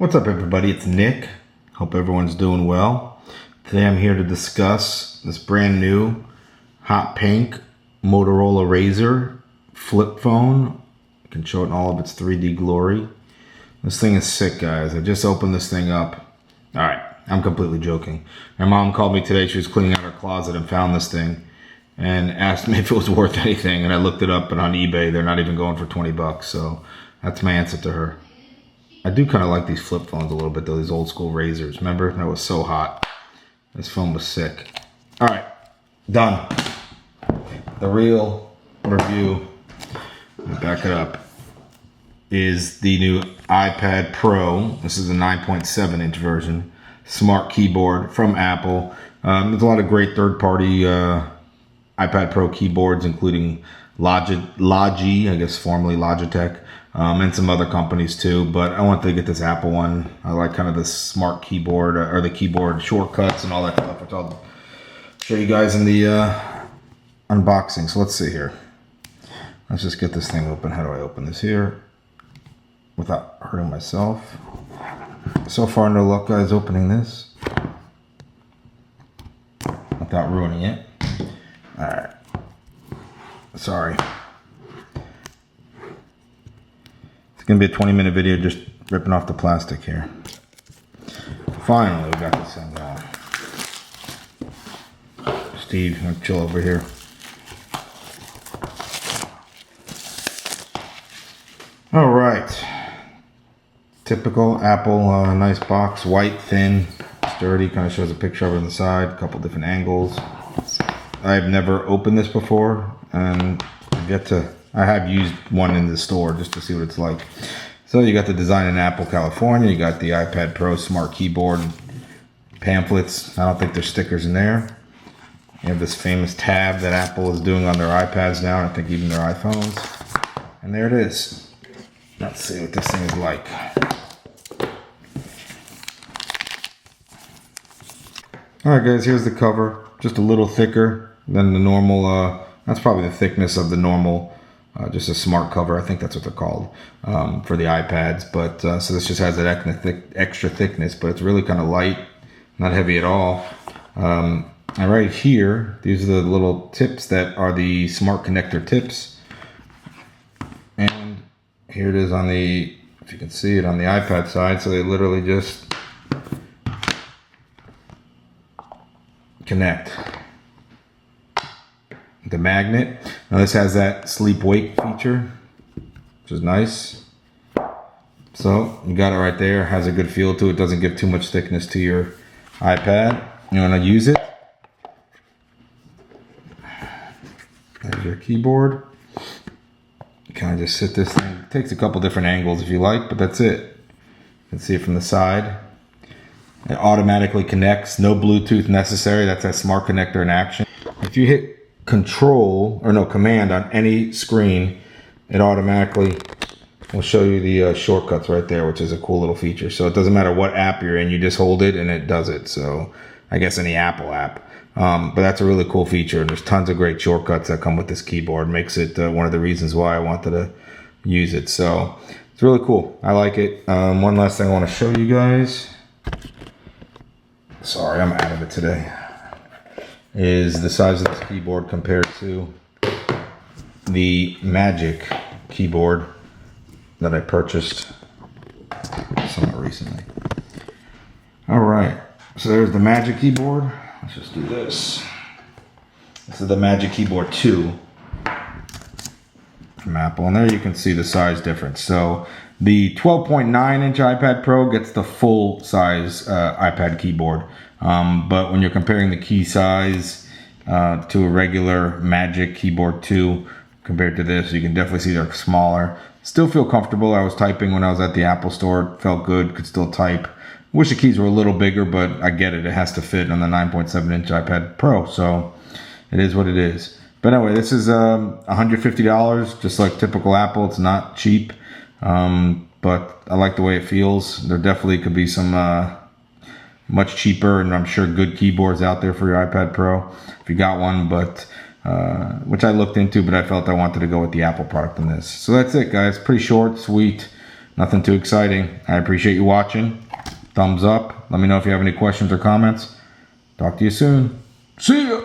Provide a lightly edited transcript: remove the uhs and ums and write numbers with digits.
What's up, everybody? It's Nick. Hope everyone's doing well. Today I'm here to discuss this brand new hot pink Motorola Razr flip phone. I can show it in all of its 3D glory. This thing is sick, guys. I just opened this thing up. Alright, I'm completely joking. My mom called me today. She was cleaning out her closet and found this thing and asked me if it was worth anything, and I looked it up, and on eBay they're not even going for 20 bucks, so that's my answer to her. I do kind of like these flip phones a little bit though, these old school Razrs. Remember? That was so hot. This phone was sick. Alright, done. The real review, let me back it up, is the new iPad Pro. This is a 9.7 inch version. Smart keyboard from Apple. There's a lot of great third-party iPad Pro keyboards, including Logi, I guess formerly Logitech, and some other companies too. But I wanted to get this Apple one. I like kind of the smart keyboard, or the keyboard shortcuts and all that stuff, which I'll show you guys in the unboxing. So let's see here. Let's just get this thing open. How do I open this here without hurting myself? So far, no luck, guys, opening this without ruining it. All right. Sorry. It's going to be a 20-minute video just ripping off the plastic here. Finally, we got this thing going. Steve, I'm chill over here. All right. Typical Apple, nice box, white, thin, sturdy. Kind of shows a picture of it on the side, a couple different angles. I've never opened this before, and I have used one in the store just to see what it's like. So you got the design in Apple, California. You got the iPad Pro smart keyboard pamphlets. I don't think there's stickers in there. You have this famous tab that Apple is doing on their iPads now, and I think even their iPhones. And there it is. Let's see what this thing is like. Alright guys, here's the cover. Just a little thicker than the normal, that's probably the thickness of the normal, just a smart cover. I think that's what they're called, for the iPads. But so this just has that extra thickness, but it's really kind of light, not heavy at all. And right here, these are the little tips that are the smart connector tips. And here it is on the, if you can see it, on the iPad side. So they literally just connect. The magnet. Now this has that sleep wake feature, which is nice. So you got it right there. Has a good feel to it. Doesn't give too much thickness to your iPad. You want to use it. There's your keyboard. You kind of just sit this thing. It takes a couple different angles if you like, but that's it. You can see it from the side. It automatically connects. No Bluetooth necessary. That's that smart connector in action. If you hit command on any screen, it automatically will show you the shortcuts right there, which is a cool little feature. So it doesn't matter what app you're in, you just hold it and it does it. So I guess any Apple app, but that's a really cool feature, and there's tons of great shortcuts that come with this keyboard. Makes it one of the reasons why I wanted to use it. So it's really cool. I like it. One last thing I want to show you guys, sorry, I'm out of it today, is the size of this keyboard compared to the Magic keyboard that I purchased somewhat recently. All right, so there's the Magic keyboard. Let's just do this. This is the Magic Keyboard 2 from Apple, and there you can see the size difference. So the 12.9 inch iPad Pro gets the full size iPad keyboard. But when you're comparing the key size to a regular Magic Keyboard 2 compared to this, you can definitely see they're smaller. Still feel comfortable. I was typing when I was at the Apple store. It felt good. Could still type. Wish the keys were a little bigger, but I get it. It has to fit on the 9.7 inch iPad Pro. So it is what it is. But anyway, this is $150, just like typical Apple. It's not cheap, but I like the way it feels. There definitely could be some much cheaper, and I'm sure good keyboards out there for your iPad Pro if you got one, but which I looked into, but I felt I wanted to go with the Apple product on this. So that's it, guys. Pretty short, sweet. Nothing too exciting. I appreciate you watching. Thumbs up. Let me know if you have any questions or comments. Talk to you soon. See ya!